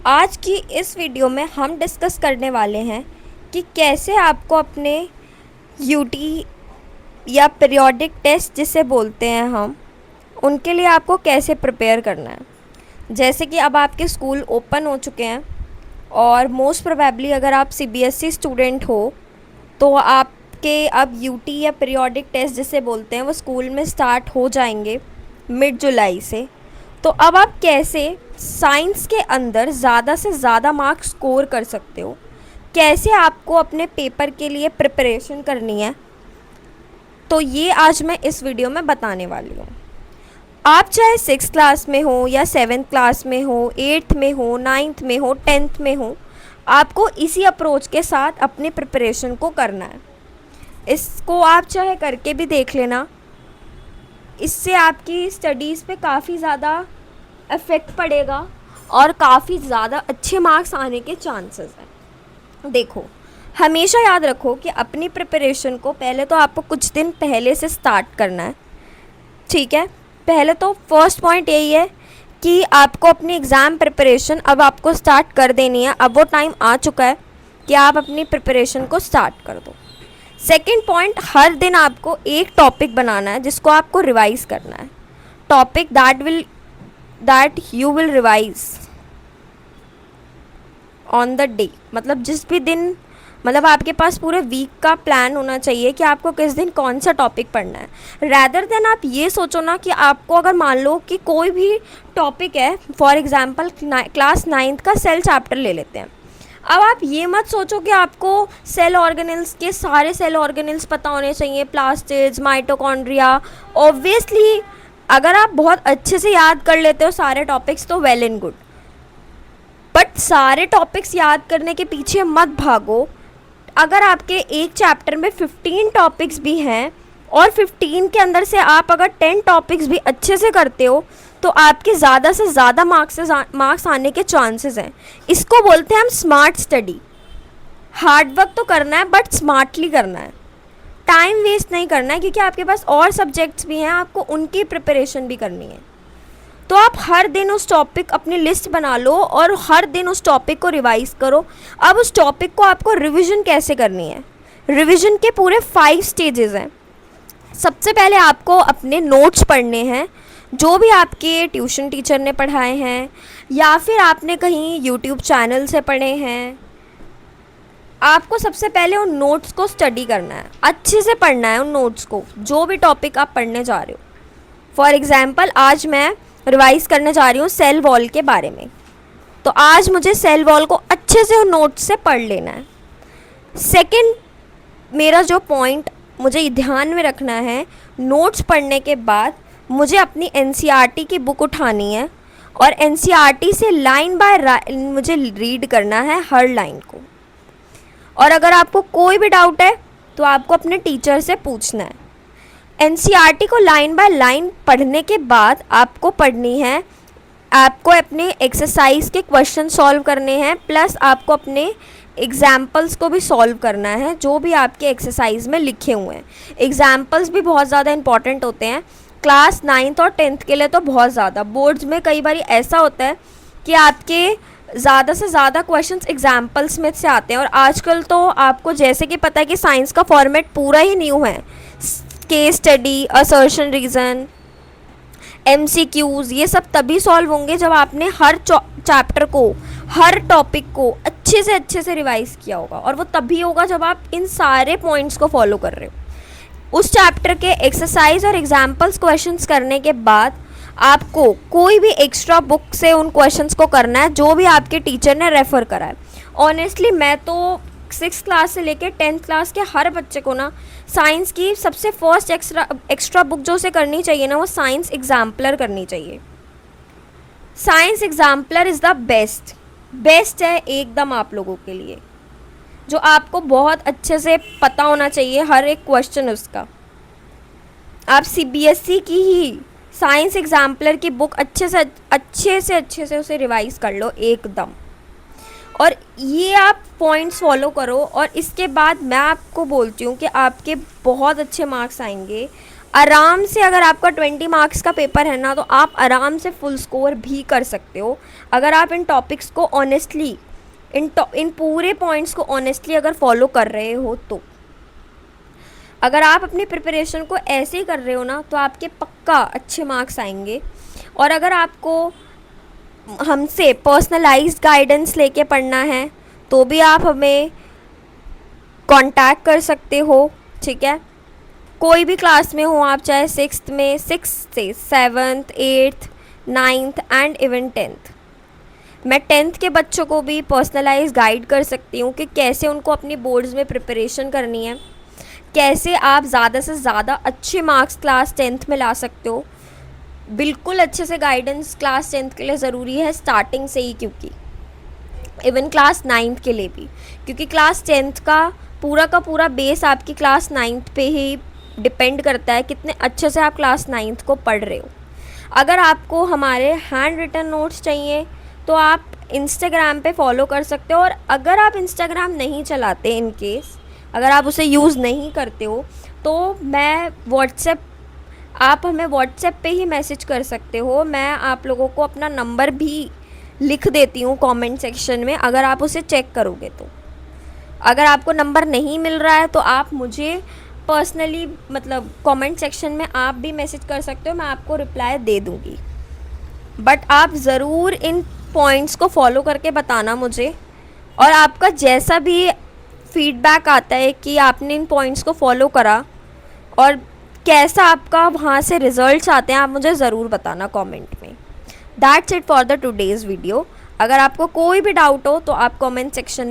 आज की इस वीडियो में हम डिस्कस करने वाले हैं कि कैसे आपको अपने यूटी या पीरियोडिक टेस्ट जिसे बोलते हैं हम, उनके लिए आपको कैसे प्रिपेयर करना है। जैसे कि अब आपके स्कूल ओपन हो चुके हैं और मोस्ट प्रोबेबली अगर आप सीबीएसई स्टूडेंट हो तो आपके अब यूटी या पीरियोडिक टेस्ट जिसे बोलते हैं वो स्कूल में स्टार्ट हो जाएंगे मिड जुलाई से। तो अब आप कैसे साइंस के अंदर ज़्यादा से ज़्यादा मार्क्स स्कोर कर सकते हो, कैसे आपको अपने पेपर के लिए प्रिपरेशन करनी है, तो ये आज मैं इस वीडियो में बताने वाली हूँ। आप चाहे 6th क्लास में हो या 7th क्लास में हो, 8th में हो, 9th में हो, 10th में हो, आपको इसी अप्रोच के साथ अपनी प्रिपरेशन को करना है। इसको आप चाहे करके भी देख लेना, इससे आपकी स्टडीज़ पे काफ़ी ज़्यादा इफ़ेक्ट पड़ेगा और काफ़ी ज़्यादा अच्छे मार्क्स आने के चांसेस हैं। देखो, हमेशा याद रखो कि अपनी प्रिपरेशन को पहले तो आपको कुछ दिन पहले से स्टार्ट करना है, ठीक है। पहले तो फर्स्ट पॉइंट यही है कि आपको अपनी एग्ज़ाम प्रिपरेशन अब आपको स्टार्ट कर देनी है। अब वो टाइम आ चुका है कि आप अपनी प्रिपरेशन को स्टार्ट कर दो। सेकंड पॉइंट, हर दिन आपको एक टॉपिक बनाना है जिसको आपको रिवाइज़ करना है। Topic that you will revise on the day, मतलब जिस भी दिन, मतलब आपके पास पूरे वीक का प्लान होना चाहिए कि आपको किस दिन कौन सा टॉपिक पढ़ना है। रैदर देन आप ये सोचो ना कि आपको अगर मान लो कि कोई भी टॉपिक है, फॉर एग्जांपल क्लास 9th का सेल चैप्टर ले लेते हैं। अब आप ये मत सोचो कि आपको सेल ऑर्गेनेल्स के सारे सेल ऑर्गेनेल्स पता होने चाहिए, प्लास्टिड्स, माइटोकॉन्ड्रिया। ऑब्वियसली अगर आप बहुत अच्छे से याद कर लेते हो सारे टॉपिक्स तो वेल एंड गुड, बट सारे टॉपिक्स याद करने के पीछे मत भागो। अगर आपके एक चैप्टर में 15 टॉपिक्स भी हैं और 15 के अंदर से आप अगर 10 टॉपिक्स भी अच्छे से करते हो तो आपके ज़्यादा से ज़्यादा मार्क्स आने के चांसेस हैं। इसको बोलते हैं हम स्मार्ट स्टडी। हार्ड वर्क तो करना है बट स्मार्टली करना है, टाइम वेस्ट नहीं करना है, क्योंकि आपके पास और सब्जेक्ट्स भी हैं, आपको उनकी प्रिपरेशन भी करनी है। तो आप हर दिन उस टॉपिक अपनी लिस्ट बना लो और हर दिन उस टॉपिक को रिवाइज़ करो। अब उस टॉपिक को आपको रिवीजन कैसे करनी है, रिवीजन के पूरे 5 स्टेजेस हैं। सबसे पहले आपको अपने नोट्स पढ़ने हैं, जो भी आपके ट्यूशन टीचर ने पढ़ाए हैं या फिर आपने कहीं यूट्यूब चैनल से पढ़े हैं। आपको सबसे पहले उन नोट्स को स्टडी करना है, अच्छे से पढ़ना है उन नोट्स को, जो भी टॉपिक आप पढ़ने जा रहे हो। फॉर एग्ज़ाम्पल आज मैं रिवाइज़ करने जा रही हूँ सेल वॉल के बारे में, तो आज मुझे सेल वॉल को अच्छे से नोट्स से पढ़ लेना है। सेकंड, मेरा जो पॉइंट मुझे ध्यान में रखना है, नोट्स पढ़ने के बाद मुझे अपनी एनसीईआरटी की बुक उठानी है और एनसीईआरटी से लाइन बाय मुझे रीड करना है हर लाइन को। और अगर आपको कोई भी डाउट है तो आपको अपने टीचर से पूछना है। एनसीईआरटी को लाइन बाय लाइन पढ़ने के बाद आपको पढ़नी है, आपको अपने एक्सरसाइज के क्वेश्चन सॉल्व करने हैं, प्लस आपको अपने एग्जाम्पल्स को भी सॉल्व करना है जो भी आपके एक्सरसाइज में लिखे हुए हैं। एग्जाम्पल्स भी बहुत ज़्यादा इंपॉर्टेंट होते हैं क्लास 9th और 10th के लिए, तो बहुत ज़्यादा। बोर्ड्स में कई बार ऐसा होता है कि आपके ज़्यादा से ज़्यादा क्वेश्चंस एग्जाम्पल्स में से आते हैं, और आजकल तो आपको जैसे कि पता है कि साइंस का फॉर्मेट पूरा ही न्यू है। Case study, assertion reason, MCQs, ये सब तभी सॉल्व होंगे जब आपने हर चैप्टर को, हर टॉपिक को अच्छे से रिवाइज़ किया होगा, और वो तभी होगा जब आप इन सारे पॉइंट्स को फॉलो कर रहे हो। उस चैप्टर के एक्सरसाइज और एग्जाम्पल्स क्वेश्चंस करने के बाद आपको कोई भी एक्स्ट्रा बुक से उन क्वेश्चंस को करना है जो भी आपके टीचर ने रेफ़र करा है। ऑनेस्टली मैं तो 6th क्लास से लेकर 10th क्लास के हर बच्चे को ना साइंस की सबसे फर्स्ट एक्स्ट्रा बुक जो उसे करनी चाहिए ना, वो साइंस एग्जाम्पलर करनी चाहिए। Science exemplar is the best है एकदम आप लोगों के लिए, जो आपको बहुत अच्छे से पता होना चाहिए हर एक क्वेश्चन उसका। आप सीबीएसई की ही साइंस एग्जाम्पलर की बुक अच्छे से उसे रिवाइज़ कर लो एकदम, और ये आप पॉइंट्स फॉलो करो। और इसके बाद मैं आपको बोलती हूँ कि आपके बहुत अच्छे मार्क्स आएंगे, आराम से अगर आपका 20 मार्क्स का पेपर है ना, तो आप आराम से फुल स्कोर भी कर सकते हो अगर आप इन टॉपिक्स को ऑनेस्टली, इन पूरे पॉइंट्स को ऑनेस्टली अगर फॉलो कर रहे हो। तो अगर आप अपनी प्रिपरेशन को ऐसे ही कर रहे हो ना, तो आपके पक्का अच्छे मार्क्स आएंगे। और अगर आपको हमसे पर्सनलाइज्ड गाइडेंस लेके पढ़ना है तो भी आप हमें कांटेक्ट कर सकते हो, ठीक है। कोई भी क्लास में हो आप, चाहे सिक्स से 7th 8th 9th and even 10th। मैं 10th के बच्चों को भी पर्सनलाइज गाइड कर सकती हूँ कि कैसे उनको अपनी बोर्ड्स में प्रिपरेशन करनी है, कैसे आप ज़्यादा से ज़्यादा अच्छे मार्क्स क्लास 10th में ला सकते हो। बिल्कुल अच्छे से गाइडेंस क्लास 10th के लिए ज़रूरी है स्टार्टिंग से ही, क्योंकि इवन क्लास 9th के लिए भी, क्योंकि क्लास 10th का पूरा बेस आपकी क्लास 9th पे ही डिपेंड करता है कितने अच्छे से आप क्लास 9th को पढ़ रहे हो। अगर आपको हमारे हैंड रिटन नोट्स चाहिए तो आप इंस्टाग्राम पे फॉलो कर सकते हो। और अगर आप इंस्टाग्राम नहीं चलाते, इन केस अगर आप उसे यूज़ नहीं करते हो, तो आप हमें व्हाट्सएप पे ही मैसेज कर सकते हो। मैं आप लोगों को अपना नंबर भी लिख देती हूँ कमेंट सेक्शन में, अगर आप उसे चेक करोगे तो। अगर आपको नंबर नहीं मिल रहा है तो आप मुझे पर्सनली, मतलब कमेंट सेक्शन में आप भी मैसेज कर सकते हो, मैं आपको रिप्लाई दे दूँगी। बट आप ज़रूर इन पॉइंट्स को फॉलो करके बताना मुझे। और आपका जैसा भी फीडबैक आता है कि आपने इन पॉइंट्स को फॉलो करा और कैसा आपका वहाँ से रिजल्ट्स आते हैं, आप मुझे ज़रूर बताना कमेंट में। That's it for the today's video. अगर आपको कोई भी डाउट हो तो आप कमेंट सेक्शन